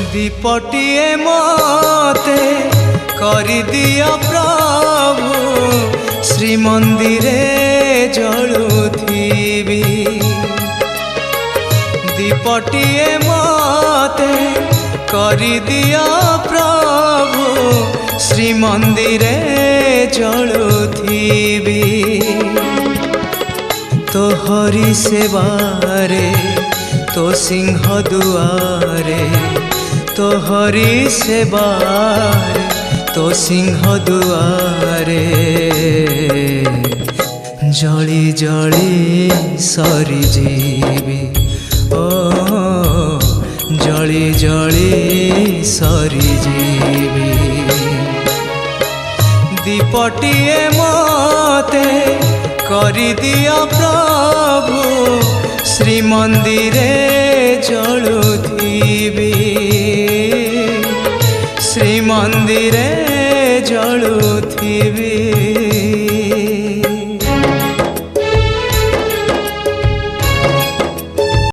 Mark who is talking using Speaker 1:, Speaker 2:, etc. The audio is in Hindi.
Speaker 1: दीपटिए मते करि दिया प्रभु श्री मंदिरे जलुथिबी। दीपटिए मते करि दिया प्रभु श्री मंदिरे जलुथिबी। तोहरी सेवारे तो सिंह दुआरे, तोहरी सेवारे तो सिंह दुआरे जली जली सरी जीवी। ओ जली जली सरी जीवी। दीपटिए मते करि दिया प्रभु श्री मंदिरे जलुथिबी। श्री मंदिरे जलुथिबी।